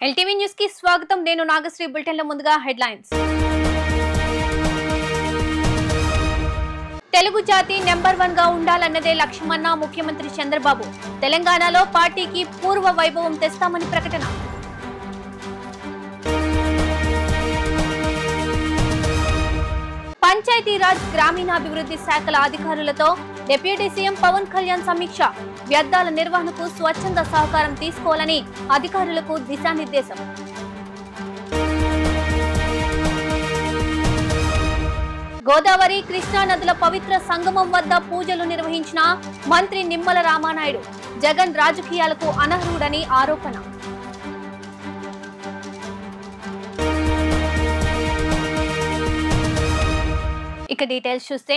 LTV news కి స్వాగతం. నేను నాగశ్రీ. బులెటిన్ లో ముందుగా హెడ్లైన్స్. తెలుగు జాతి నెంబర్ 1 గా ఉండాలన్నదే లక్ష్యమన్న ముఖ్యమంత్రి చంద్రబాబు. తెలంగాణలో పార్టీకి పూర్వ వైభవం తెస్తామని ప్రకటన. పంచాయతీరాజ్ గ్రామీణాభివృద్ధి శాఖల అధికారులతో డిప్యూటీ సీఎం పవన్ కళ్యాణ్ సమీక్ష. వ్యర్థాల నిర్వహణకు స్వచ్ఛంద సహకారం తీసుకోవాలని అధికారులకు దిశానిర్దేశం. గోదావరి కృష్ణా నదుల పవిత్ర సంగమం వద్ద పూజలు నిర్వహించిన మంత్రి నిమ్మల రామానాయుడు. జగన్ రాజకీయాలకు అనర్హుడని ఆరోపణ. ఇక డీటెయిల్స్ చూస్తే,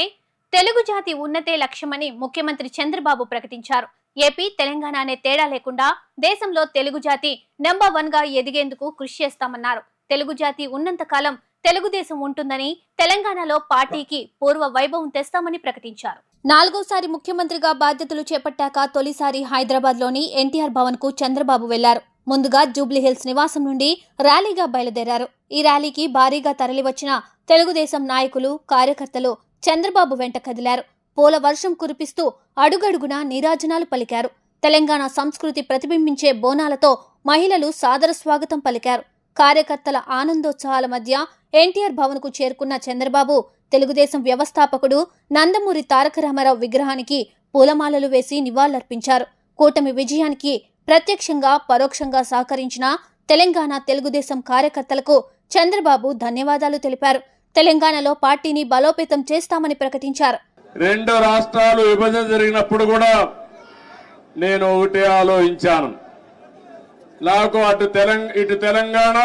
తెలుగు జాతి ఉన్నతే లక్ష్యమని ముఖ్యమంత్రి చంద్రబాబు ప్రకటించారు. ఏపీ తెలంగాణ అనే తేడా లేకుండా దేశంలో తెలుగు జాతి నెంబర్ 1 గా ఎదిగేందుకు కృషి చేస్తామన్నారు. తెలుగు జాతి ఉన్నంత కాలం తెలుగుదేశం ఉంటుందని, తెలంగాణలో పార్టీకి పూర్వ వైభవం తెస్తామని ప్రకటించారు. 4వసారి ముఖ్యమంత్రిగా బాధ్యతలు చేపట్టాక తొలిసారి హైదరాబాద్ లోని ఎన్టీఆర్ భవన్ కు చంద్రబాబు వెళ్లారు. ముందుగా జూబ్లీహిల్స్ నివాసం నుండి ర్యాలీగా బయలుదేరారు. ఈ ర్యాలీకి భారీగా తరలివచ్చిన తెలుగుదేశం నాయకులు, కార్యకర్తలు చంద్రబాబు వెంట కదిలారు. పూల వర్షం కురిపిస్తూ అడుగడుగునా నీరాజనాలు పలికారు. తెలంగాణ సంస్కృతి ప్రతిబింబించే బోనాలతో మహిళలు సాదర స్వాగతం పలికారు. కార్యకర్తల ఆనందోత్సాహాల మధ్య ఎన్టీఆర్ భవన్ కు చేరుకున్న చంద్రబాబు తెలుగుదేశం వ్యవస్థాపకుడు నందమూరి తారక రామారావు విగ్రహానికి పూలమాలలు వేసి నివాళులర్పించారు. కూటమి విజయానికి ప్రత్యక్షంగా పరోక్షంగా సహకరించిన తెలంగాణ తెలుగుదేశం కార్యకర్తలకు చంద్రబాబు ధన్యవాదాలు తెలిపారు. తెలంగాణలో పార్టీని బలోపేతం చేస్తామని ప్రకటించారు. 2 రాష్ట్రాలు విభజన జరిగినప్పుడు కూడా నేను ఒకటే ఆలోచించాను. నాకు ఇటు తెలంగాణ,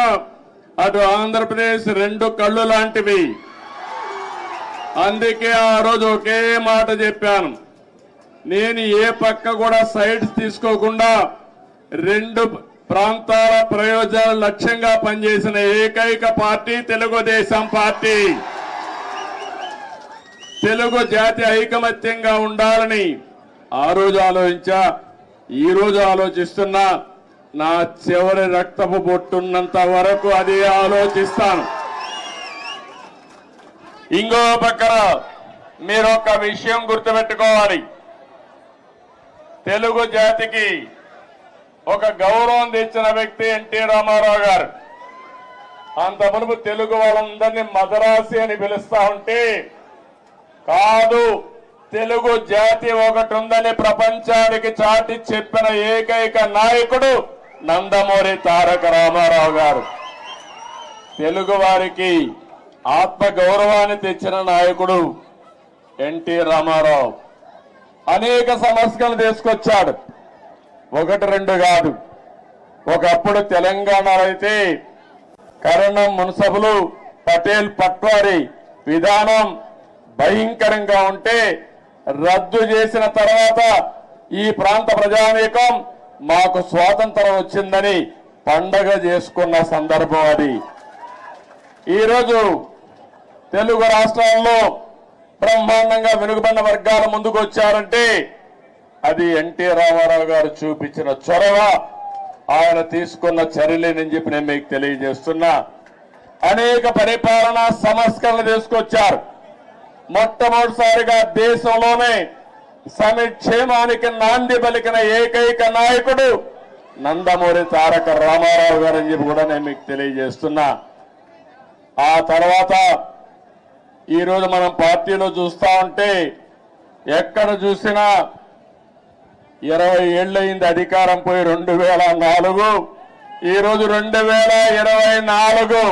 అటు ఆంధ్రప్రదేశ్ 2 కళ్ళు లాంటివి. అందుకే ఆ రోజు ఒకే మాట చెప్పాను. నేను ఏ పక్క కూడా సైడ్స్ తీసుకోకుండా 2 ప్రాంతాల ప్రయోజనాల లక్ష్యంగా పనిచేసిన ఏకైక పార్టీ తెలుగుదేశం పార్టీ. తెలుగు జాతి ఐకమత్యంగా ఉండాలని ఆ రోజు ఆలోచించా, ఈ రోజు ఆలోచిస్తున్నా. నా చివరి రక్తపు బొట్టున్నంత వరకు అది ఆలోచిస్తాను. ఇంకో పక్కన మీరు ఒక విషయం గుర్తుపెట్టుకోవాలి. తెలుగు జాతికి ఒక గౌరవం తెచ్చిన వ్యక్తి ఎన్టీ రామారావు గారు. అంత మునుపు తెలుగు వాళ్ళందరినీ మదరాసి అని పిలుస్తా ఉంటే, కాదు, తెలుగు జాతి ఒకటి ఉందని ప్రపంచానికి చాటి చెప్పిన ఏకైక నాయకుడు నందమూరి తారక రామారావు గారు. తెలుగు వారికి ఆత్మ గౌరవాన్ని తెచ్చిన నాయకుడు ఎన్టీ రామారావు. అనేక సమస్యలు తీసుకొచ్చాడు. 1-2 కాదు. ఒకప్పుడు తెలంగాణలో అయితే కరణం మున్సబులు, పటేల్ పట్వారీ విధానం భయంకరంగా ఉంటే రద్దు చేసిన తర్వాత ఈ ప్రాంత ప్రజానీకం మాకు స్వాతంత్రం వచ్చిందని పండగ చేసుకున్న సందర్భం అది. ఈరోజు తెలుగు రాష్ట్రాల్లో బ్రహ్మాండంగా వెనుకబడిన వర్గాల ముందుకు వచ్చారంటే అది ఎన్టీ రామారావు గారు చూపించిన చొరవ, ఆయన తీసుకున్న చర్యలేనని చెప్పి నేను మీకు తెలియజేస్తున్నా. అనేక పరిపాలనా సంస్కరణలు తీసుకొచ్చారు. మొట్టమొదటిసారిగా దేశంలోనే సంక్షేమానికి నాంది పలికిన ఏకైక నాయకుడు నందమూరి తారక రామారావు గారు అని చెప్పి కూడా నేను మీకు తెలియజేస్తున్నా. ఆ తర్వాత ఈరోజు మనం పార్టీలో చూస్తా ఉంటే ఎక్కడ చూసినా 20 ఏళ్లయింది అధికారం పోయి. 2004, ఈరోజు 2024.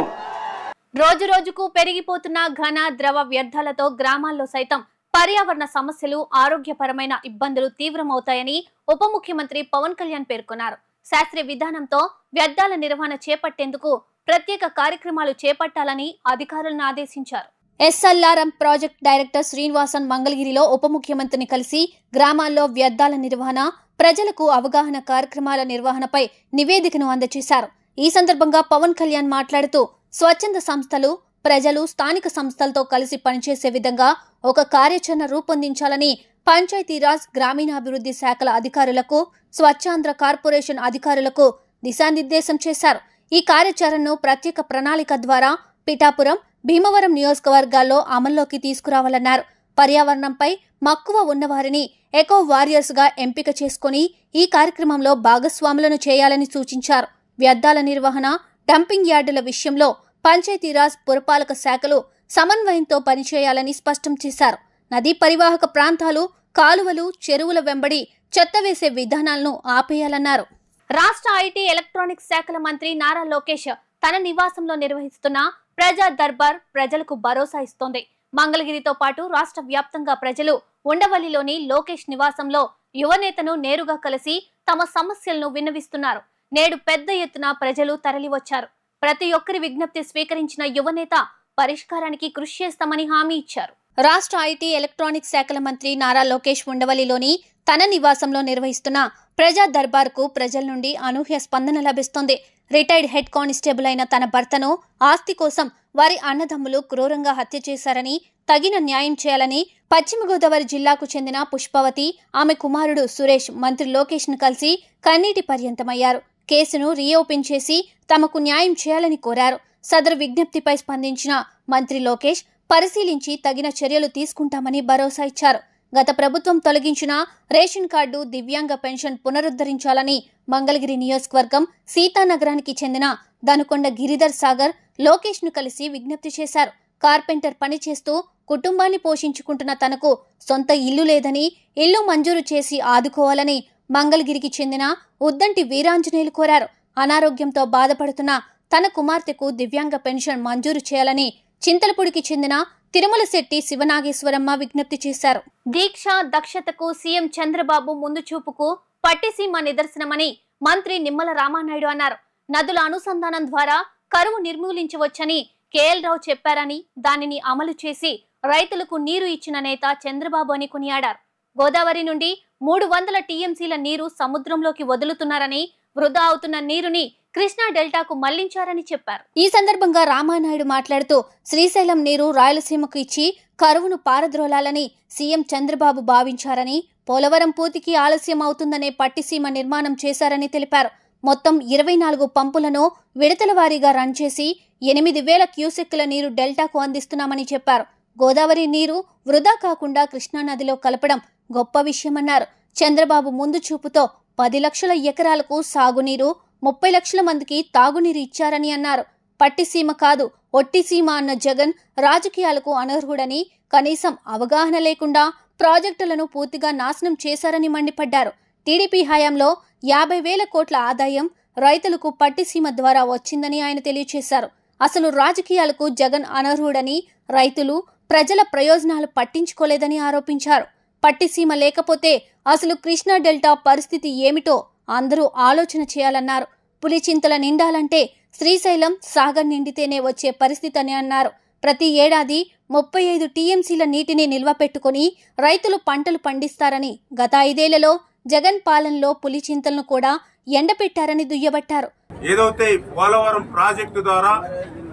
రోజు రోజుకు పెరిగిపోతున్న ఘన ద్రవ వ్యర్థాలతో గ్రామాల్లో సైతం పర్యావరణ సమస్యలు, ఆరోగ్యపరమైన ఇబ్బందులు తీవ్రమవుతాయని ఉప ముఖ్యమంత్రి పవన్ కళ్యాణ్ పేర్కొన్నారు. శాస్త్రీయ విధానంతో వ్యర్థాల నిర్వహణ చేపట్టేందుకు ప్రత్యేక కార్యక్రమాలు చేపట్టాలని అధికారులను ఆదేశించారు. ఎస్ఎల్ఆర్ఎం ప్రాజెక్ట్ డైరెక్టర్ శ్రీనివాసన్ మంగళగిరిలో ఉప ముఖ్యమంత్రిని కలిసి గ్రామాల్లో వ్యర్థాల నిర్వహణ, ప్రజలకు అవగాహన కార్యక్రమాల నిర్వహణపై నివేదికను అందజేశారు. ఈ సందర్భంగా పవన్ కళ్యాణ్ మాట్లాడుతూ స్వచ్ఛంద సంస్థలు, ప్రజలు స్థానిక సంస్థలతో కలిసి పనిచేసే విధంగా ఒక కార్యాచరణ రూపొందించాలని పంచాయతీరాజ్ గ్రామీణాభివృద్ధి శాఖల అధికారులకు, స్వచ్ఛాంధ్ర కార్పొరేషన్ అధికారులకు దిశానిర్దేశం చేశారు. ఈ కార్యాచరణను ప్రత్యేక ప్రణాళిక ద్వారా పిఠాపురం, భీమవరం నియోజకవర్గాల్లో అమల్లోకి తీసుకురావాలన్నారు. పర్యావరణంపై మక్కువ ఉన్నవారిని ఎకో వారియర్స్ గా ఎంపిక చేసుకుని ఈ కార్యక్రమంలో భాగస్వాములను చేయాలని సూచించారు. వ్యర్థాల నిర్వహణ, డంపింగ్ యార్డుల విషయంలో పంచాయతీరాజ్, పురపాలక శాఖలు సమన్వయంతో పనిచేయాలని స్పష్టం చేశారు. నదీ పరివాహక ప్రాంతాలు, కాలువలు, చెరువుల వెంబడి చెత్త వేసే విధానాలను ఆపేయాలన్నారు. రాష్ట్ర ఐటీ, ఎలక్ట్రానిక్స్ శాఖల మంత్రి నారా లోకేష్ తన నివాసంలో నిర్వహిస్తున్న ప్రజా దర్బార్ ప్రజలకు భరోసా ఇస్తోంది. మంగళగిరితో పాటు రాష్ట్ర వ్యాప్తంగా ప్రజలు ఉండవల్లిలోని లోకేష్ నివాసంలో యువనేతను నేరుగా కలిసి తమ సమస్యలను విన్నవిస్తున్నారు. నేడు పెద్ద ఎత్తున ప్రజలు తరలివచ్చారు. ప్రతి ఒక్కరి విజ్ఞప్తి స్వీకరించిన యువనేత పరిష్కారానికి కృషి చేస్తామని హామీ ఇచ్చారు. రాష్ట్ర ఐటీ, ఎలక్ట్రానిక్స్ శాఖల మంత్రి నారా లోకేష్ ఉండవల్లిలోని తన నివాసంలో నిర్వహిస్తున్న ప్రజా దర్బార్కు ప్రజల నుండి అనూహ్య స్పందన లభిస్తోంది. రిటైర్డ్ హెడ్ కానిస్టేబుల్ అయిన తన భర్తను ఆస్తి కోసం వారి అన్నదమ్ములు క్రూరంగా హత్య చేశారని, తగిన న్యాయం చేయాలని పశ్చిమ గోదావరి జిల్లాకు చెందిన పుష్పవతి, ఆమె కుమారుడు సురేష్ మంత్రి లోకేష్ ను కలిసి కన్నీటి పర్యంతమయ్యారు. కేసును రీఓపెన్ చేసి తమకు న్యాయం చేయాలని కోరారు. సదరు విజ్ఞప్తిపై స్పందించిన మంత్రి లోకేష్ పరిశీలించి తగిన చర్యలు తీసుకుంటామని భరోసా ఇచ్చారు. గత ప్రభుత్వం తొలగించిన రేషన్ కార్డు, దివ్యాంగ పెన్షన్ పునరుద్ధరించాలని మంగళగిరి నియోజకవర్గం సీతానగరానికి చెందిన దనుకొండ గిరిధర్ సాగర్ లోకేష్ ను కలిసి విజ్ఞప్తి చేశారు. కార్పెంటర్ పని చేస్తూ కుటుంబాన్ని పోషించుకుంటున్న తనకు సొంత ఇల్లు లేదని, ఇల్లు మంజూరు చేసి ఆదుకోవాలని మంగళగిరికి చెందిన ఉద్దంటి వీరాంజనేయులు కోరారు. అనారోగ్యంతో బాధపడుతున్న తన కుమార్తెకు దివ్యాంగ పెన్షన్ మంజూరు చేయాలని చింతలపూడికి చెందిన తిరుమల శెట్టి శివనాగేశ్వరమ్మ విజ్ఞప్తి చేశారు. దీక్ష, దక్షతకు సీఎం చంద్రబాబు ముందు చూపుకు పట్టిసీమ నిదర్శనమని మంత్రి నిమ్మల రామానాయుడు అన్నారు. నదుల అనుసంధానం ద్వారా కరువు నిర్మూలించవచ్చని కేఎల్ రావు చెప్పారని, దానిని అమలు చేసి రైతులకు నీరు ఇచ్చిన నేత చంద్రబాబు అని కొనియాడారు. గోదావరి నుండి 300 టీఎంసీల నీరు సముద్రంలోకి వదులుతున్నారని, వృధా అవుతున్న నీరుని కృష్ణా డెల్టాకు మళ్లించారని చెప్పారు. ఈ సందర్భంగా రామానాయుడు మాట్లాడుతూ శ్రీశైలం నీరు రాయలసీమకు ఇచ్చి కరువును పారద్రోలాలని సీఎం చంద్రబాబు భావించారని, పోలవరం పూర్తికి ఆలస్యం అవుతుందనే పట్టిసీమ నిర్మాణం చేశారని తెలిపారు. మొత్తం 24 పంపులను విడతల వారీగా రన్ చేసి 8,000 క్యూసెక్కుల నీరు డెల్టాకు అందిస్తున్నామని చెప్పారు. గోదావరి నీరు వృధా కాకుండా కృష్ణానదిలో కలపడం గొప్ప విషయమన్నారు. చంద్రబాబు ముందు చూపుతో 10 లక్షల ఎకరాలకు సాగునీరు, 30 లక్షల మందికి తాగునీరు ఇచ్చారని అన్నారు. పట్టిసీమ కాదు, ఒట్టిసీమ అన్న జగన్ రాజకీయాలకు అనర్హుడని, కనీసం అవగాహన లేకుండా ప్రాజెక్టులను పూర్తిగా నాశనం చేశారని మండిపడ్డారు. టీడీపీ హయాంలో 50,000 కోట్ల ఆదాయం రైతులకు పట్టిసీమ ద్వారా వచ్చిందని ఆయన తెలియజేశారు. అసలు రాజకీయాలకు జగన్ అనర్హుడని, రైతులు, ప్రజల ప్రయోజనాలు పట్టించుకోలేదని ఆరోపించారు. పట్టిసీమ లేకపోతే అసలు కృష్ణా డెల్టా పరిస్థితి ఏమిటో అందరూ ఆలోచన చేయాలన్నారు. పులిచింతల నిండాలంటే శ్రీశైలం, సాగర్ నిండితేనే వచ్చే పరిస్థితి అని అన్నారు. ప్రతి ఏడాది 35 టీఎంసీల నీటిని నిల్వ పెట్టుకుని రైతులు పంటలు పండిస్తారని, గత 5 ఏళ్లలో జగన్ పాలనలో పులిచింతలను కూడా ఎండపెట్టారని దుయ్యబట్టారు. ఏదైతే పోలవరం ప్రాజెక్టు ద్వారా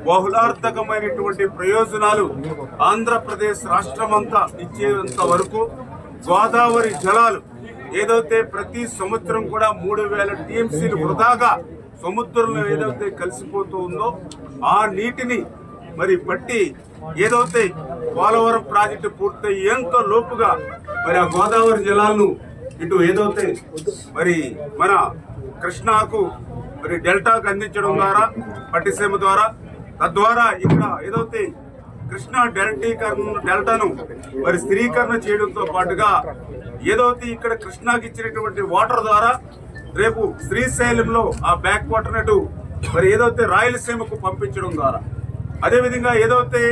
బహుళార్థకమైనటువంటి ప్రయోజనాలు ఆంధ్రప్రదేశ్ రాష్ట్రమంతా ఇచ్చేంత వరకు గోదావరి జలాలు ఏదైతే ప్రతి సంవత్సరం కూడా 3,000 టీఎంసీలు వృధాగా సముద్రంలో ఏదైతే కలిసిపోతూ ఉందో ఆ నీటిని మరి పట్టి ఏదైతే పోలవరం ప్రాజెక్టు పూర్తయ్యేంత లోపుగా మరి ఆ గోదావరి జలాలను ఇటు ఏదైతే మరి మన కృష్ణాకు మరి డెల్టాకు అందించడం ద్వారా, పట్టిసీమ ద్వారా, తద్వారా ఇక్కడ ఏదైతే కృష్ణా డెల్టాను మరి స్థిరీకరణ చేయడంతో పాటుగా ఏదైతే ఇక్కడ కృష్ణాకి ఇచ్చినటువంటి వాటర్ ద్వారా రేపు శ్రీశైలంలో ఆ బ్యాక్ వాటర్ నటు మరి ఏదైతే రాయలసీమకు పంపించడం ద్వారా, అదేవిధంగా ఏదైతే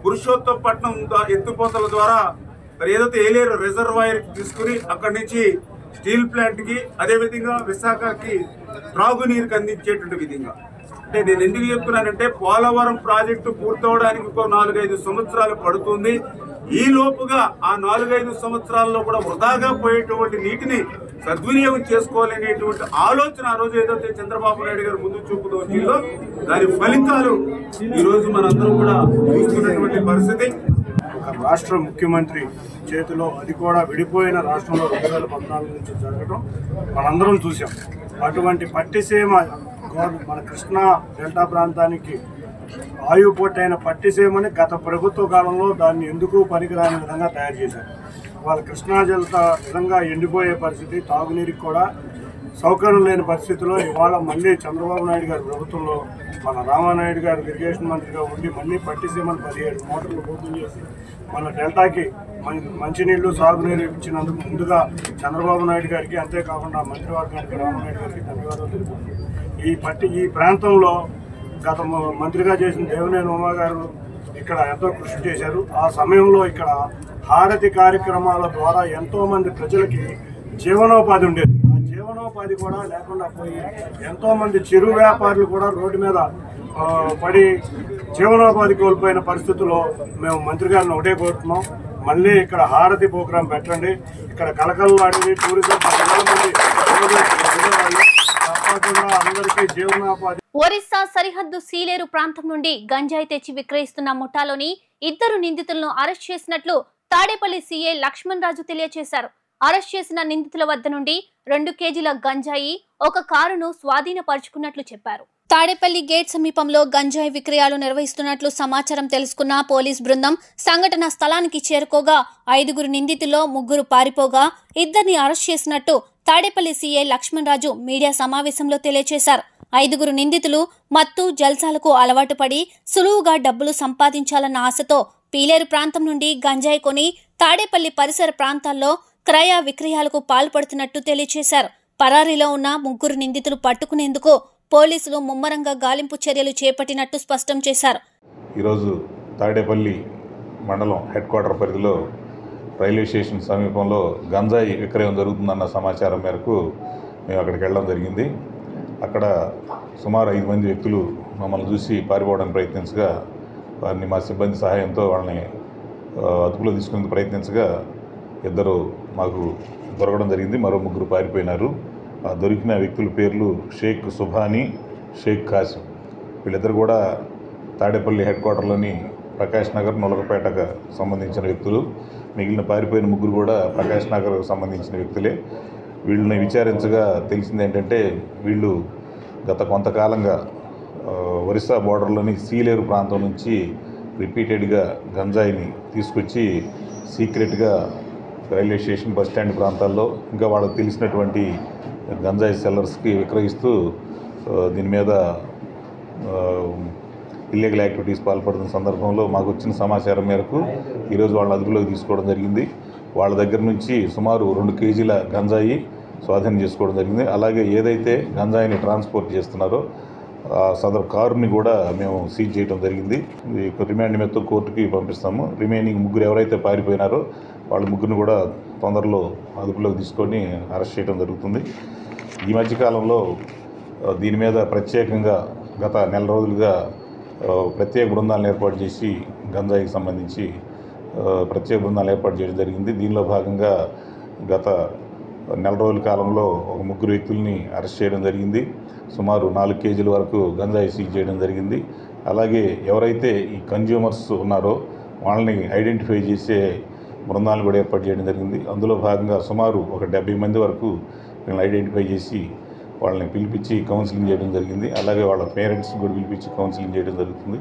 పురుషోత్తపట్నం ఎత్తిపోతల ద్వారా మరి ఏదైతే ఏలేరు రిజర్వాయర్ తీసుకుని అక్కడి నుంచి స్టీల్ ప్లాంట్ కి, అదేవిధంగా విశాఖకి త్రాగునీరుకి అందించేటువంటి విధంగా. అంటే నేను ఎందుకు చెప్తున్నానంటే పోలవరం ప్రాజెక్టు పూర్తవడానికి ఇంకో 4-5 సంవత్సరాలు పడుతుంది. ఈ లోపుగా ఆ 4-5 సంవత్సరాల్లో కూడా వృధాగా పోయేటువంటి నీటిని సద్వినియోగం చేసుకోవాలనేటువంటి ఆలోచన ఆ రోజు ఏదైతే చంద్రబాబు నాయుడు గారు ముందు చూపుతూ వచ్చిందో దాని ఫలితాలు ఈ రోజు మనందరం కూడా చూస్తున్నటువంటి పరిస్థితి. రాష్ట్ర ముఖ్యమంత్రి చేతిలో, అది కూడా విడిపోయిన రాష్ట్రంలో 2014 నుంచి జరగడం మనందరం చూసాం. అటువంటి పట్టిసీమ మన కృష్ణా డెల్టా ప్రాంతానికి ఆయుపోటైన పట్టిసీమని గత ప్రభుత్వ కాలంలో దాన్ని ఎందుకు పనికిరాని విధంగా తయారు చేశారు. వాళ్ళ కృష్ణా డెల్టా నిజంగా ఎండిపోయే పరిస్థితి, తాగునీరుకి కూడా సౌకర్యం లేని పరిస్థితిలో ఇవాళ మళ్ళీ చంద్రబాబు నాయుడు గారి ప్రభుత్వంలో మన రామానాయుడు గారు ఇరిగేషన్ మంత్రిగా ఉండి మళ్ళీ పట్టిసీమను 17 మోటార్లు ఓపెన్ చేసి మన డెల్టాకి మంచినీళ్లు సాగునీరు ఇచ్చినందుకు ముందుగా చంద్రబాబు నాయుడు గారికి, అంతేకాకుండా మంత్రివర్గానికి రామానాయుడు గారికి ధన్యవాదాలు తెలుపుతున్నాను. ఈ ప్రాంతంలో గత మంత్రిగా చేసిన దేవినేని ఉమా గారు ఇక్కడ ఎంతో కృషి చేశారు. ఆ సమయంలో ఇక్కడ హారతి కార్యక్రమాల ద్వారా ఎంతోమంది ప్రజలకి జీవనోపాధి ఉండేది. ఆ జీవనోపాధి కూడా లేకుండా పోయి ఎంతోమంది చిరు వ్యాపారులు కూడా రోడ్డు మీద పడి జీవనోపాధి కోల్పోయిన పరిస్థితుల్లో మేము మంత్రి గారిని ఒకటే కోరుతున్నాం, మళ్ళీ ఇక్కడ హారతి ప్రోగ్రాం పెట్టండి. ఇక్కడ కలకల్లాడేది టూరిజం 10,000 మంది తప్పకుండా అందరికీ జీవనోపాధి. ఒరిస్సా సరిహద్దు సీలేరు ప్రాంతం నుండి గంజాయి తెచ్చి విక్రయిస్తున్న ముఠాలోని 2 నిందితులను అరెస్ట్ చేసినట్లు తాడేపల్లి సీఏ లక్ష్మణ్ రాజు తెలియజేశారు. అరెస్ట్ చేసిన నిందితుల వద్ద నుండి 2 కేజీల గంజాయి, 1 కారును స్వాధీనపరుచుకున్నట్లు చెప్పారు. తాడేపల్లి గేట్ సమీపంలో గంజాయి విక్రయాలు నిర్వహిస్తున్నట్లు సమాచారం తెలుసుకున్న పోలీస్ బృందం సంఘటన స్థలానికి చేరుకోగా 5 నిందితుల్లో 3 పారిపోగా 2ని అరెస్ట్ చేసినట్టు తాడేపల్లి సీఏ లక్ష్మణ్ రాజు మీడియా సమావేశంలో తెలియజేశారు. 5 నిందితులు మత్తు జల్సాలకు అలవాటు పడి సులువుగా డబ్బులు సంపాదించాలన్న ఆశతో పీలేరు ప్రాంతం నుండి గంజాయి కొని తాడేపల్లి పరిసర ప్రాంతాల్లో క్రయ విక్రయాలకు పాల్పడుతున్నట్టు తెలియజేశారు. పరారీలో ఉన్న 3 నిందితులు పట్టుకునేందుకు పోలీసులు ముమ్మరంగా గాలింపు చర్యలు చేపట్టినట్టు స్పష్టం చేశారు. ఈరోజు తాడేపల్లి మండలం హెడ్ క్వార్టర్ పరిధిలో రైల్వే స్టేషన్ సమీపంలో గంజాయి విక్రయం జరుగుతుందన్న సమాచారం మేరకు మేము అక్కడికి వెళ్ళడం జరిగింది. అక్కడ సుమారు 5 మంది వ్యక్తులు మమ్మల్ని చూసి పారిపోవడానికి ప్రయత్నించగా వారిని మా సిబ్బంది సహాయంతో వాళ్ళని అదుపులో తీసుకునేందుకు ప్రయత్నించగా 2 మాకు దొరకడం జరిగింది. మరో 3 పారిపోయినారు. దొరికిన వ్యక్తుల పేర్లు షేక్ సుభానీ, షేక్ కాసిం. వీళ్ళిద్దరు కూడా తాడేపల్లి హెడ్ క్వార్టర్లోని ప్రకాష్ నగర్, నొలకపేటకు సంబంధించిన వ్యక్తులు. మిగిలిన పారిపోయిన 3 కూడా ప్రకాష్ నగర్కు సంబంధించిన వ్యక్తులే. వీళ్ళని విచారించగా తెలిసింది ఏంటంటే వీళ్ళు గత కొంతకాలంగా ఒరిస్సా బోర్డర్లోని సీలేరు ప్రాంతం నుంచి రిపీటెడ్గా గంజాయిని తీసుకొచ్చి సీక్రెట్గా రైల్వే స్టేషన్, బస్ స్టాండ్ ప్రాంతాల్లో ఇంకా వాళ్ళకి తెలిసినటువంటి గంజాయి సెల్లర్స్కి విక్రయిస్తూ దీని మీద ఇల్లీగల్ యాక్టివిటీస్ పాల్పడుతున్న సందర్భంలో మాకు వచ్చిన సమాచారం మేరకు ఈరోజు వాళ్ళని అదుపులోకి తీసుకోవడం జరిగింది. వాళ్ళ దగ్గర నుంచి సుమారు 2 కేజీల గంజాయి స్వాధీనం చేసుకోవడం జరిగింది. అలాగే ఏదైతే గంజాయిని ట్రాన్స్పోర్ట్ చేస్తున్నారో సదరు కారుని కూడా మేము సీజ్ చేయడం జరిగింది. రిమాండ్ నిమిత్తం కోర్టుకి పంపిస్తాము. రిమైనింగ్ 3 ఎవరైతే పారిపోయినారో వాళ్ళ 3ని కూడా తొందరలో అదుపులోకి తీసుకొని అరెస్ట్ చేయడం జరుగుతుంది. ఈ మధ్యకాలంలో దీని మీద ప్రత్యేకంగా గత నెల రోజులుగా ప్రత్యేక బృందాలను ఏర్పాటు చేసి గంజాయికి సంబంధించి ప్రత్యేక బృందాలు ఏర్పాటు చేయడం జరిగింది. దీనిలో భాగంగా గత నెల రోజుల కాలంలో 3 వ్యక్తుల్ని అరెస్ట్ చేయడం జరిగింది. సుమారు 4 కేజీల వరకు గంజాయి సీజ్ చేయడం జరిగింది. అలాగే ఎవరైతే ఈ కన్జ్యూమర్స్ ఉన్నారో వాళ్ళని ఐడెంటిఫై చేసే బృందాలను కూడా ఏర్పాటు చేయడం జరిగింది. అందులో భాగంగా సుమారు 70 మంది వరకు వీళ్ళని ఐడెంటిఫై చేసి వాళ్ళని పిలిపించి కౌన్సిలింగ్ చేయడం జరిగింది. అలాగే వాళ్ళ పేరెంట్స్ కూడా పిలిపించి కౌన్సిలింగ్ చేయడం జరుగుతుంది.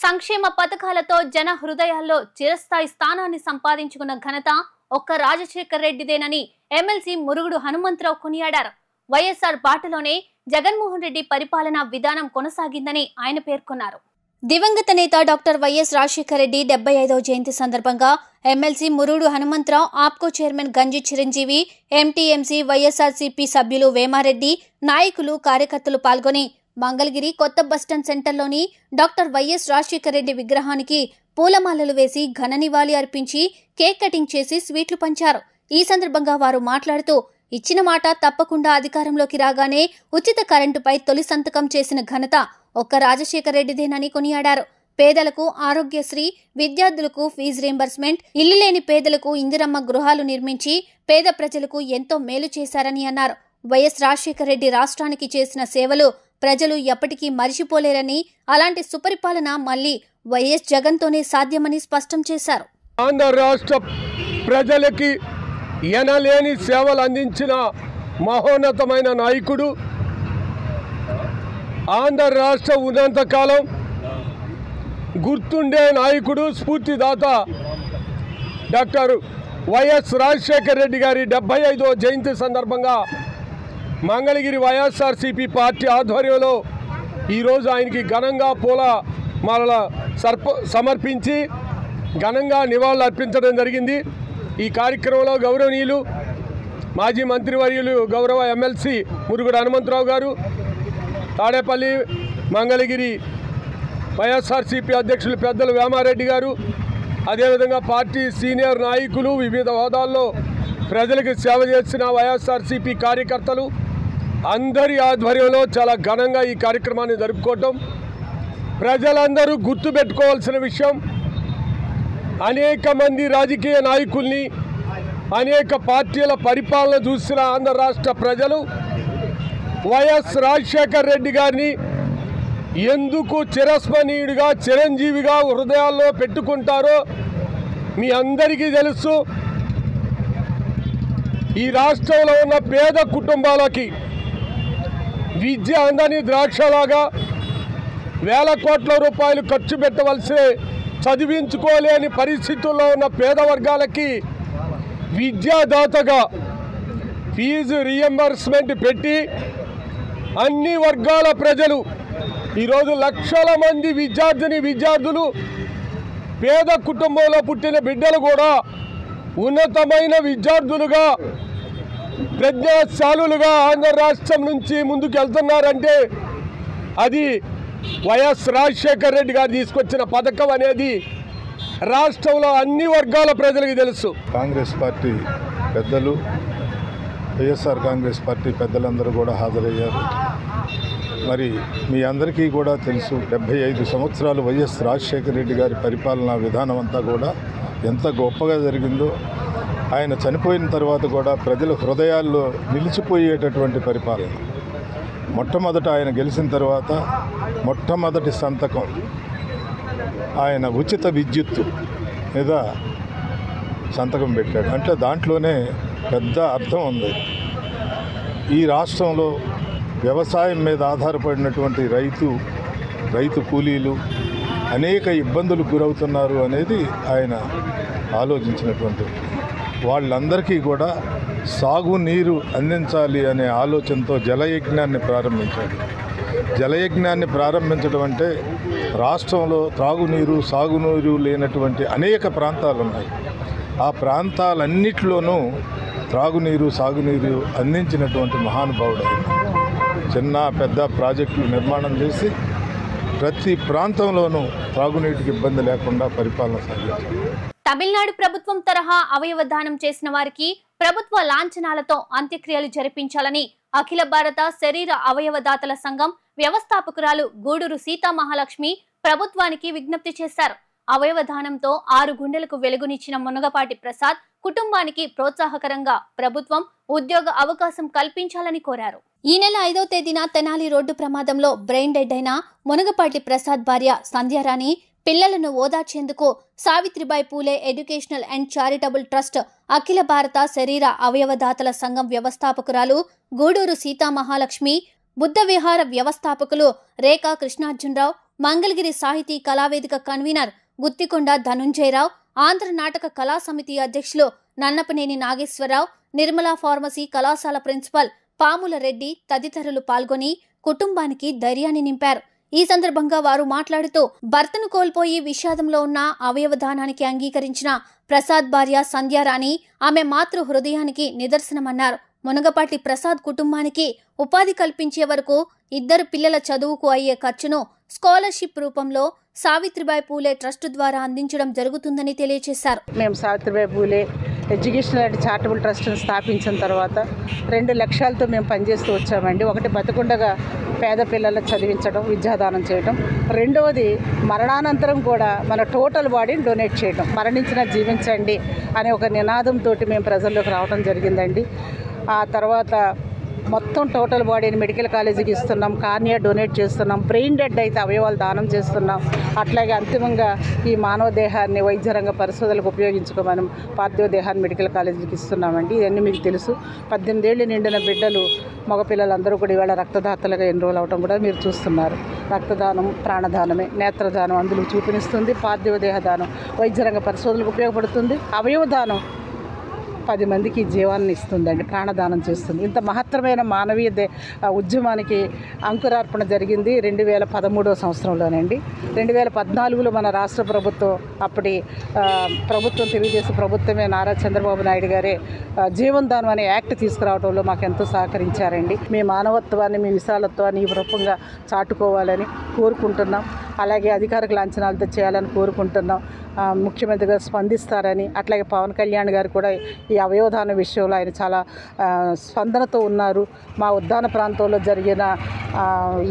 సంక్షేమ పథకాలతో జన హృదయాల్లో చిరస్థాయి స్థానాన్ని సంపాదించుకున్న ఘనత ఒక్క రాజశేఖర్ రెడ్డిదేనని ఎమ్మెల్సీ మురుగుడు హనుమంతరావు కొనియాడారు. వైఎస్ఆర్ బాటలోనే జగన్మోహన్ రెడ్డి పరిపాలనా విధానం కొనసాగిందని ఆయన పేర్కొన్నారు. దివంగత నేత డాక్టర్ వైఎస్ రాజశేఖర్ రెడ్డి 75వ జయంతి సందర్భంగా ఎమ్మెల్సీ మురుగుడు హనుమంతరావు, ఆప్కో చైర్మన్ గంజి చిరంజీవి, ఎంటీఎంసీ, వైఎస్ఆర్సీపీ సభ్యులు వేమారెడ్డి, నాయకులు, కార్యకర్తలు పాల్గొని మంగళగిరి కొత్త బస్టాండ్ సెంటర్లోని డాక్టర్ వైఎస్ రాజశేఖర్ రెడ్డి విగ్రహానికి పూలమాలలు వేసి ఘన నివాళి అర్పించి కేక్ కటింగ్ చేసి స్వీట్లు పంచారు. ఈ సందర్భంగా వారు మాట్లాడుతూ ఇచ్చిన మాట తప్పకుండా అధికారంలోకి రాగానే ఉచిత కరెంటుపై తొలి సంతకం చేసిన ఘనత ఒక్క రాజశేఖర్ రెడ్డిదేనని కొనియాడారు. పేదలకు ఆరోగ్యశ్రీ, విద్యార్థులకు ఫీజు రీంబర్స్మెంట్, ఇల్లు లేని పేదలకు ఇందిరమ్మ గృహాలు నిర్మించి పేద ప్రజలకు ఎంతో మేలు చేశారని అన్నారు. వైఎస్ రాజశేఖర్ రెడ్డి రాష్ట్రానికి చేసిన సేవలు ప్రజలు ఎప్పటికీ మరిచిపోలేరని, అలాంటి సుపరిపాలన మళ్లీ వైఎస్ జగన్తోనే సాధ్యమని స్పష్టం చేశారు. ఆంధ్ర రాష్ట్ర ప్రజలకి ఎనలేని సేవలు అందించిన మహోన్నతమైన నాయకుడు ఆంధ్ర రాష్ట్రం ఉన్నంతకాలం గుర్తుండే నాయకుడు, స్ఫూర్తిదాత డాక్టర్ వైఎస్ రాజశేఖర రెడ్డి గారి 75వ జయంతి సందర్భంగా మంగళగిరి వైఎస్ఆర్సీపీ పార్టీ ఆధ్వర్యంలో ఈరోజు ఆయనకి ఘనంగా పూలమాలల సమర్పించి ఘనంగా నివాళులు అర్పించడం జరిగింది. ఈ కార్యక్రమంలో గౌరవనీయులు మాజీ మంత్రివర్యులు గౌరవ ఎమ్మెల్సీ మురుగుడు హనుమంతరావు గారు, తాడేపల్లి మంగళగిరి వైఎస్ఆర్సీపీ అధ్యక్షులు పెద్దలు వేమారెడ్డి గారు, అదేవిధంగా పార్టీ సీనియర్ నాయకులు, వివిధ హోదాల్లో ప్రజలకు సేవ చేసిన వైఎస్ఆర్సీపీ కార్యకర్తలు అందరి ఆధ్వర్యంలో చాలా ఘనంగా ఈ కార్యక్రమాన్ని జరుపుకోవటం. ప్రజలందరూ గుర్తుపెట్టుకోవాల్సిన విషయం, అనేక మంది రాజకీయ నాయకుల్ని, అనేక పార్టీల పరిపాలన చూసిన ఆంధ్ర రాష్ట్ర ప్రజలు వైఎస్ రాజశేఖర రెడ్డి గారిని ఎందుకు చిరస్మరణీయుడిగా, చిరంజీవిగా హృదయాల్లో పెట్టుకుంటారో మీ అందరికీ తెలుసు. ఈ రాష్ట్రంలో ఉన్న పేద కుటుంబాలకి విద్య అందని ద్రాక్షలాగా వేల కోట్ల రూపాయలు ఖర్చు పెట్టవలసి చదివించుకోలేని పరిస్థితుల్లో ఉన్న పేద వర్గాలకి విద్యాదాతగా ఫీజు రీఎంబర్స్మెంట్ పెట్టి అన్ని వర్గాల ప్రజలు ఈరోజు లక్షల మంది విద్యార్థులు పేద కుటుంబంలో పుట్టిన బిడ్డలు కూడా ఉన్నతమైన విద్యార్థులుగా, ప్రజ్ఞాశాలులుగా ఆంధ్ర రాష్ట్రం నుంచి ముందుకు వెళ్తున్నారంటే అది వైఎస్ రాజశేఖర రెడ్డి గారు తీసుకొచ్చిన పథకం అనేది రాష్ట్రంలో అన్ని వర్గాల ప్రజలకు తెలుసు. కాంగ్రెస్ పార్టీ పెద్దలు, వైఎస్ఆర్ కాంగ్రెస్ పార్టీ పెద్దలందరూ కూడా హాజరయ్యారు. మరి మీ అందరికీ కూడా తెలుసు, 75 సంవత్సరాలు వైఎస్ రాజశేఖర రెడ్డి గారి పరిపాలనా విధానం అంతా కూడా ఎంత గొప్పగా జరిగిందో, ఆయన చనిపోయిన తర్వాత కూడా ప్రజల హృదయాల్లో నిలిచిపోయేటటువంటి పరిపాలన. మొట్టమొదట ఆయన గెలిచిన తర్వాత మొట్టమొదటి సంతకం ఆయన ఉచిత విద్యుత్తు మీద సంతకం పెట్టాడు. అంటే దాంట్లోనే పెద్ద అర్థం ఉంది. ఈ రాష్ట్రంలో వ్యవసాయం మీద ఆధారపడినటువంటి రైతు కూలీలు అనేక ఇబ్బందులకు గురవుతున్నారు అనేది ఆయన ఆలోచించినటువంటి, వాళ్ళందరికీ కూడా సాగునీరు అందించాలి అనే ఆలోచనతో జలయజ్ఞాన్ని ప్రారంభించాడు. జలయజ్ఞాన్ని ప్రారంభించడం అంటే రాష్ట్రంలో త్రాగునీరు, సాగునీరు లేనటువంటి అనేక ప్రాంతాలు ఉన్నాయి. ఆ ప్రాంతాలన్నిటిలోనూ త్రాగునీరు, సాగునీరు అందించినటువంటి మహానుభావుడు ఆయన. చిన్న పెద్ద ప్రాజెక్టులు నిర్మాణం చేసి ప్రతి ప్రాంతంలోనూ త్రాగునీటికి ఇబ్బంది లేకుండా పరిపాలన సాగించారు. తమిళనాడు ప్రభుత్వం తరహా అవయవ దానం చేసిన వారికి ప్రభుత్వ లాంఛనాలతో అంత్యక్రియలు జరిపించాలని అఖిల భారత శరీర అవయవదాతల సంఘం వ్యవస్థాపకురాలు గూడూరు సీతామహాలక్ష్మి ప్రభుత్వానికి విజ్ఞప్తి చేశారు. అవయవ దానంతో 6 గుండెలకు వెలుగునిచ్చిన మునగపాటి ప్రసాద్ కుటుంబానికి ప్రోత్సాహకరంగా ప్రభుత్వం ఉద్యోగ అవకాశం కల్పించాలని కోరారు. ఈ నెల 5వ తేదీన తెనాలి రోడ్డు ప్రమాదంలో బ్రెయిన్ డెడ్ అయిన మునగపాటి ప్రసాద్ భార్య సంధ్యారాణి పిల్లలను ఓదార్చేందుకు Savitribai Phule educational and charitable trust అఖిల భారత శరీర అవయవదాతల సంఘం వ్యవస్థాపకురాలు గూడూరు సీతామహాలక్ష్మి, బుద్ధ విహార వ్యవస్థాపకులు రేఖా కృష్ణార్జునరావు, మంగళగిరి సాహితీ కళావేదిక కన్వీనర్ గుత్తికొండ ధనుంజయరావు, ఆంధ్ర నాటక కళా సమితి అధ్యక్షులు నన్నపనేని నాగేశ్వరరావు, నిర్మలా ఫార్మసీ కళాశాల ప్రిన్సిపల్ పాముల రెడ్డి తదితరులు పాల్గొని కుటుంబానికి ధైర్యాన్ని నింపారు. ఈ సందర్భంగా వారు మాట్లాడుతూ భర్తను కోల్పోయి విషాదంలో ఉన్న అవయవదానానికి అంగీకరించిన ప్రసాద్ భార్య సంధ్యారాణి ఆమె మాతృ హృదయానికి నిదర్శనమన్నారు. మునగపాటి ప్రసాద్ కుటుంబానికి ఉపాధి కల్పించే వరకు 2 పిల్లల చదువుకు అయ్యే ఖర్చును స్కాలర్షిప్ రూపంలో సావిత్రిబాయి పూలే ట్రస్ట్ ద్వారా అందించడం జరుగుతుందని తెలియజేశారు. మేము Savitribai Phule educational and charitable ట్రస్ట్ని స్థాపించిన తర్వాత 2 లక్ష్యాలతో మేము పనిచేస్తూ వచ్చామండి. ఒకటి బతికుండగా పేద పిల్లలకు చదివించడం, విద్యాదానం చేయడం. రెండవది మరణానంతరం కూడా మన టోటల్ బాడీని డొనేట్ చేయడం, మరణించిన జీవించండి అనే ఒక నినాదంతో మేము ప్రజల్లోకి రావడం జరిగిందండి. ఆ తర్వాత మొత్తం టోటల్ బాడీని మెడికల్ కాలేజీకి ఇస్తున్నాం, కార్నియా డొనేట్ చేస్తున్నాం, బ్రెయిన్ డెడ్ అయితే అవయవాలు దానం చేస్తున్నాం. అట్లాగే అంతిమంగా ఈ మానవ దేహాన్ని వైద్య రంగ పరిశోధనలకు ఉపయోగించుకోమని పార్థివ దేహాన్ని మెడికల్ కాలేజీకి ఇస్తున్నామండి. ఇవన్నీ మీకు తెలుసు. 18 ఏళ్ళు నిండిన బిడ్డలు మగపిల్లలందరూ కూడా ఇవాళ రక్తదాతలుగా ఎన్రోల్ అవడం కూడా మీరు చూస్తున్నారు. రక్తదానం ప్రాణదానమే, నేత్రదానం అందులో చూపిస్తుంది, పార్థివ దేహదానం వైద్య రంగ పరిశోధనలకు ఉపయోగపడుతుంది, అవయవదానం 10 మందికి జీవాన్ని ఇస్తుందండి, ప్రాణదానం చేస్తుంది. ఇంత మహత్తరమైన మానవీయ ఉద్యమానికి అంకురార్పణ జరిగింది 2013వ సంవత్సరంలోనండి. 2014లో మన రాష్ట్ర ప్రభుత్వం, అప్పటి ప్రభుత్వం తెలుగుదేశం ప్రభుత్వమే, నారా చంద్రబాబు నాయుడు గారే జీవనదానం అనే యాక్ట్ తీసుకురావడంలో మాకు ఎంతో సహకరించారండి. మీ మానవత్వాన్ని, మీ విశాలత్వాన్ని ఈ రూపంగా చాటుకోవాలని కోరుకుంటున్నాం. అలాగే అధికారిక లాంఛనాలతో చేయాలని కోరుకుంటున్నాం. ముఖ్యమంత్రి గారు స్పందిస్తారని, అట్లాగే పవన్ కళ్యాణ్ గారు కూడా ఈ అవయవదాన విషయంలో ఆయన చాలా స్పందనతో ఉన్నారు. మా ఉద్దాన ప్రాంతంలో జరిగిన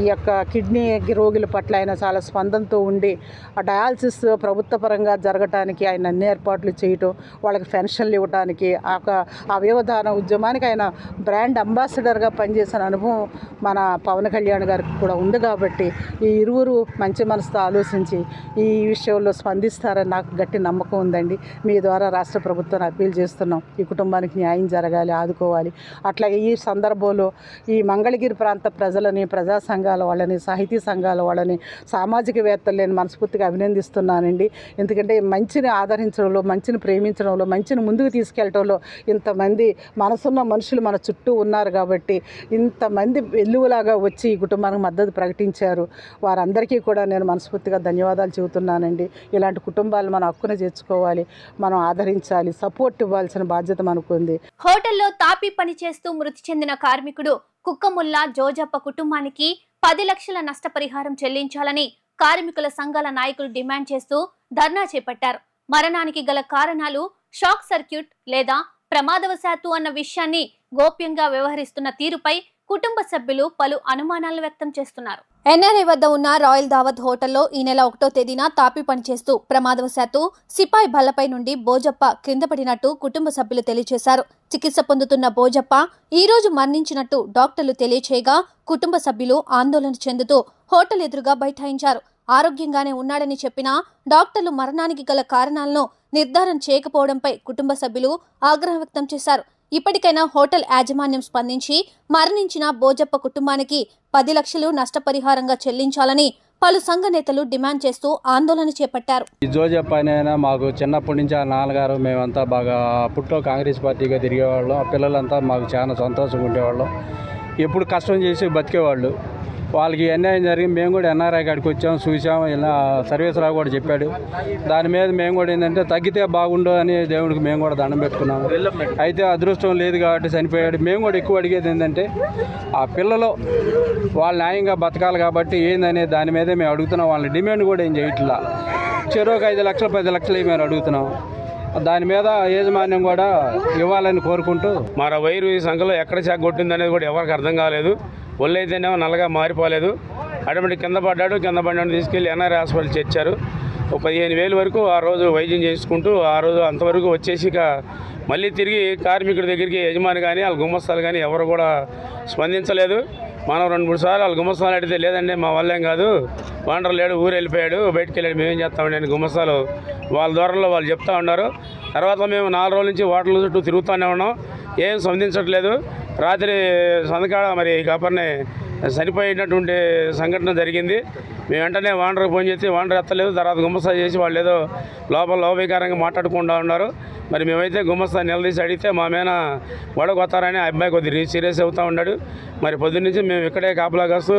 ఈ యొక్క కిడ్నీ రోగుల పట్ల ఆయన చాలా స్పందనతో ఉండి ఆ డయాలసిస్ ప్రభుత్వ పరంగా జరగటానికి ఆయన అన్ని ఏర్పాట్లు చేయటం, వాళ్ళకి పెన్షన్లు ఇవ్వడానికి, ఆ అవయవదాన ఉద్యమానికి ఆయన బ్రాండ్ అంబాసిడర్గా పనిచేసిన అనుభవం మన పవన్ కళ్యాణ్ గారికి కూడా ఉంది. కాబట్టి ఈ ఇరువురు మంచి మనసుతో ఆలోచించి ఈ విషయంలో స్పందిస్తారని నాకు గట్టి నమ్మకం ఉందండి. మీ ద్వారా రాష్ట్ర ప్రభుత్వాన్ని అప్పీల్ చేస్తున్నాం, ఈ కుటుంబానికి న్యాయం జరగాలి, ఆదుకోవాలి. అట్లాగే ఈ సందర్భంలో ఈ మంగళగిరి ప్రాంత ప్రజలని, ప్రజా సంఘాల వాళ్ళని, సాహితీ సంఘాల వాళ్ళని, సామాజికవేత్తలు నేను మనస్ఫూర్తిగా అభినందిస్తున్నానండి. ఎందుకంటే మంచిని ఆదరించడంలో, మంచిని ప్రేమించడంలో, మంచిని ముందుకు తీసుకెళ్ళడంలో ఇంతమంది మనసున్న మనుషులు మన చుట్టూ ఉన్నారు. కాబట్టి ఇంతమంది వెల్లువలాగా వచ్చి ఈ కుటుంబానికి మద్దతు ప్రకటించారు. వారందరికీ కూడా నేను మనస్ఫూర్తిగా ధన్యవాదాలు చెబుతున్నానండి. ఇలాంటి కుటుంబాలు మన హక్కున చేర్చుకోవాలి, మనం ఆదరించాలి, సపోర్ట్ ఇవ్వాల్సిన బాధ్యత మనకుంది. హోటల్లో తాపీ పని చేస్తూ మృతి చెందిన కార్మికుడు కుక్కముల్లా జోజప్ప కుటుంబానికి 10 లక్షల నష్టపరిహారం చెల్లించాలని కార్మికుల సంఘాల నాయకులు డిమాండ్ చేస్తూ ధర్నా చేపట్టారు. మరణానికి గల కారణాలు షాక్ సర్క్యూట్ లేదా ప్రమాదవశాత్తు అన్న విషయాన్ని గోప్యంగా వ్యవహరిస్తున్న తీరుపై కుటుంబ సభ్యులు పలు అనుమానాలు వ్యక్తం చేస్తున్నారు. ఎన్ఆర్ఐ వద్ద ఉన్న రాయల్ దావత్ హోటల్లో ఈ నెల 1వ తేదీన తాపీ పనిచేస్తూ ప్రమాదవశాత్తు సిపాయి బల్లపై నుండి బోజప్ప క్రింద పడినట్టు కుటుంబ సభ్యులు తెలియజేశారు. చికిత్స పొందుతున్న బోజప్ప ఈ రోజు మరణించినట్టు డాక్టర్లు తెలియచేయగా కుటుంబ సభ్యులు ఆందోళన చెందుతూ హోటల్ ఎదురుగా బైఠాయించారు. ఆరోగ్యంగానే ఉన్నాడని చెప్పినా డాక్టర్లు మరణానికి గల కారణాలను నిర్ధారణ చేయకపోవడంపై కుటుంబ సభ్యులు ఆగ్రహం వ్యక్తం చేశారు. ఇప్పటికైనా హోటల్ యాజమాన్యం స్పందించి మరణించిన బోజప్ప కుటుంబానికి 10 లక్షలు నష్టపరిహారంగా చెల్లించాలని పలు సంఘ నేతలు డిమాండ్ చేస్తూ ఆందోళన చేపట్టారు. ఈ జోజప్ప అయినా మాకు చిన్నప్పటి నుంచి ఆ నాన్నగారు మేమంతా బాగా అప్పట్లో కాంగ్రెస్ పార్టీగా తిరిగేవాళ్ళం. ఆ పిల్లలంతా మాకు చాలా సంతోషంగా ఉండేవాళ్ళం. ఎప్పుడు కష్టం చేసి బతికేవాళ్ళు. వాళ్ళకి అన్యాయం జరిగి మేము కూడా ఎన్ఆర్ఐ కాడికి వచ్చాము, చూసాము. ఇలా సర్వేశ్వరరావు కూడా చెప్పాడు. దాని మీద మేము కూడా ఏంటంటే తగ్గితే బాగుండు అని దేవుడికి మేము కూడా దండం పెట్టుకున్నాము. అయితే అదృష్టం లేదు కాబట్టి చనిపోయాడు. మేము కూడా ఎక్కువ అడిగేది ఏంటంటే ఆ పిల్లలు వాళ్ళు న్యాయంగా బతకాలి కాబట్టి ఏందనే దాని మీదే మేము అడుగుతున్నాం. వాళ్ళని డిమాండ్ కూడా ఏం చేయట్లా. చెరోకి 5 లక్షలు 10 లక్షలు మేము అడుగుతున్నాం. దాని మీద యాజమాన్యం కూడా ఇవ్వాలని కోరుకుంటూ మన వైరు ఈ సంఘంలో ఎక్కడ చెగ్గొట్టింది అనేది కూడా ఎవరికి అర్థం కాలేదు. ఒళ్ళు అయితేనేమో నల్లగా మారిపోలేదు. అటువంటి కింద పడ్డాడు తీసుకెళ్లి ఎన్ఆర్ఐ హాస్పిటల్ చేర్చారు. 15,000 వరకు ఆ రోజు వైద్యం చేసుకుంటూ ఆ రోజు అంతవరకు వచ్చేసి ఇక మళ్ళీ తిరిగి కార్మికుడి దగ్గరికి యజమాని కానీ వాళ్ళ గుమస్తాలు కానీ ఎవరు కూడా స్పందించలేదు. మనం 2-3 సార్లు వాళ్ళ గుమస్తాలు అడిగితే లేదండి మా వల్లేం కాదు, వాండర్ లేడు, ఊరు వెళ్ళిపోయాడు, బయటికి వెళ్ళాడు, మేమేం చేస్తామండి అని గుమస్తాలు వాళ్ళ దూరంలో వాళ్ళు చెప్తా ఉన్నారు. తర్వాత మేము 4 రోజుల నుంచి హోటల్ చుట్టూ తిరుగుతూనే ఉన్నాం, ఏం స్పందించట్లేదు. రాత్రి సందకాడ మరి కాపర్నే చనిపోయినటువంటి సంఘటన జరిగింది. మేము వెంటనే వాండర్కి ఫోన్ చేసి వాండర్ ఎత్తలేదు. తర్వాత గుమస్తా చేసి వాళ్ళు ఏదో లోపభీకారంగా మాట్లాడుకుంటూ ఉన్నారు. మరి మేమైతే గుమస్తా నిలదీసి అడిగితే మా మీద గొడవ కొత్తారని ఆ అబ్బాయి కొద్దిగా సీరియస్ అవుతూ ఉన్నాడు. మరి పొద్దున్న నుంచి మేము ఇక్కడే కాపలా కాస్తూ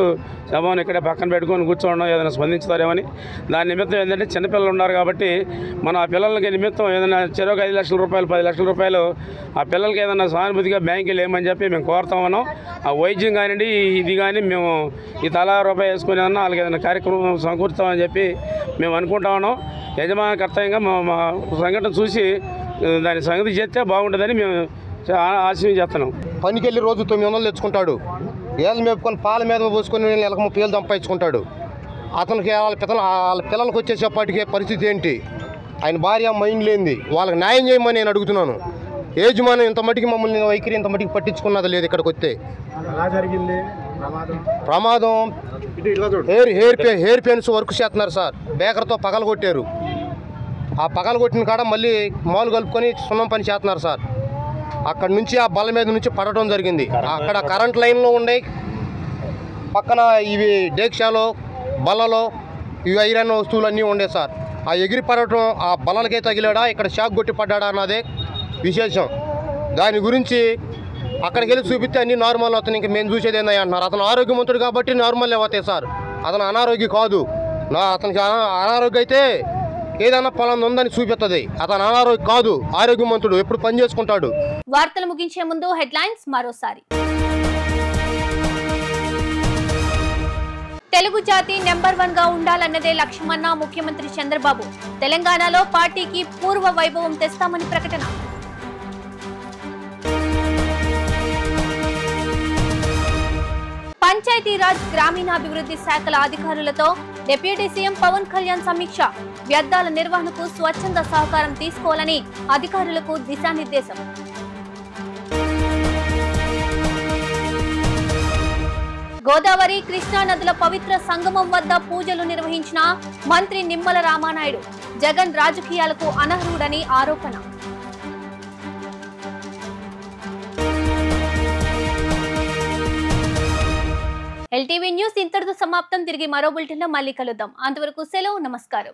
శవాన్ని ఇక్కడే పక్కన పెట్టుకొని కూర్చోండి, ఏదైనా స్పందించుతారేమని. దాని నిమిత్తం ఏంటంటే చిన్నపిల్లలు ఉన్నారు కాబట్టి మనం ఆ పిల్లలకి నిమిత్తం ఏదైనా చెరొక 5 లక్షల రూపాయలు 10 లక్షల రూపాయలు ఆ పిల్లలకి ఏదైనా సానుభూతిగా బ్యాంకులు ఏమని చెప్పి మేము కోరుతా ఉన్నాం. ఆ వైద్యం కానివ్వండి ఇది కానీ మేము ఈ తలా రూపాయి వేసుకుని అన్నా వాళ్ళకి ఏదైనా కార్యక్రమం సమకూరుతామని చెప్పి మేము అనుకుంటా ఉన్నాం. యజమాని కర్తవ్యంగా మా సంఘటన చూసి దాని సంగతి చేస్తే బాగుంటుందని మేము ఆశిస్తున్నాం. పనికి వెళ్ళి రోజు 900 తెచ్చుకుంటాడు. ఏళ్ళు మేపుకొని పాల మీద పోసుకొని నెలకు 30,000 సంపాదించుకుంటాడు. అతనికి వాళ్ళ పిల్లలకు వచ్చేసేపటికే పరిస్థితి ఏంటి? ఆయన భార్య మైండ్ లేనిది. వాళ్ళకి న్యాయం చేయమని నేను అడుగుతున్నాను. యజమాని ఇంత మటుకి మమ్మల్ని వైఖరి ఇంత మటుకి పట్టించుకున్నది లేదు. ఇక్కడికి వస్తే ప్రమాదం హెయిర్ పెన్స్ వర్క్ చేస్తున్నారు సార్. బేకర్తో పగలగొట్టారు. ఆ పగలగొట్టిన కాడ మళ్ళీ మాలు కలుపుకొని సున్నం పని చేస్తున్నారు సార్. అక్కడ నుంచి ఆ బల్ల మీద నుంచి పడటం జరిగింది. అక్కడ కరెంట్ లైన్లో ఉండే పక్కన ఇవి డేక్షాలో బల్లలో ఇవి ఐరన్ వస్తువులు అన్నీ ఉండే సార్. ఆ ఎగిరి పడటం ఆ బల్లలకే తగిలాడా, ఇక్కడ షాక్ కొట్టి పడ్డాడా అన్నదే విశేషం. దాని గురించి అక్కడికి వెళ్ళి చూపిస్తే అన్ని నార్మల్ అవుతాయి. ఇంకా మేము చూసేది ఏందని అంటున్నారు. అతను ఆరోగ్యవంతుడు కాబట్టి నార్మల్ అవుతాయి సార్. అతను అనారోగ్యం కాదు. అతనికి అనారోగ్యం అయితే ఏదైనా పొలం ఉందని చూపిస్తుంది. అతను అనారోగ్యం కాదు, ఆరోగ్యవంతుడు, ఎప్పుడు పని చేసుకుంటాడు. వార్తలు ముగించే ముందు హెడ్లైన్స్ మరోసారి. తెలుగు జాతి నెంబర్ 1 గా ఉండాలన్నదే లక్ష్యమన్న ముఖ్యమంత్రి చంద్రబాబు. తెలంగాణలో పార్టీకి పూర్వ వైభవం తెస్తామని ప్రకటన. పంచాయతీరాజ్ గ్రామీణాభివృద్ధి శాఖల అధికారులతో డిప్యూటీ సీఎం పవన్ కళ్యాణ్ సమీక్ష. వ్యర్థాల నిర్వహణకు స్వచ్ఛంద సహకారం తీసుకోవాలని అధికారులకు దిశానిర్దేశం. గోదావరి కృష్ణా నదుల పవిత్ర సంగమం వద్ద పూజలు నిర్వహించిన మంత్రి నిమ్మల రామానాయుడు. జగన్ రాజకీయాలకు అనర్హుడని ఆరోపణ. ఎల్టీవీ న్యూస్ ఇంతటితో సమాప్తం. తిరిగి మరో బులెటిన్లో మళ్ళీ కలుద్దాం. అంతవరకు సెలవు, నమస్కారం.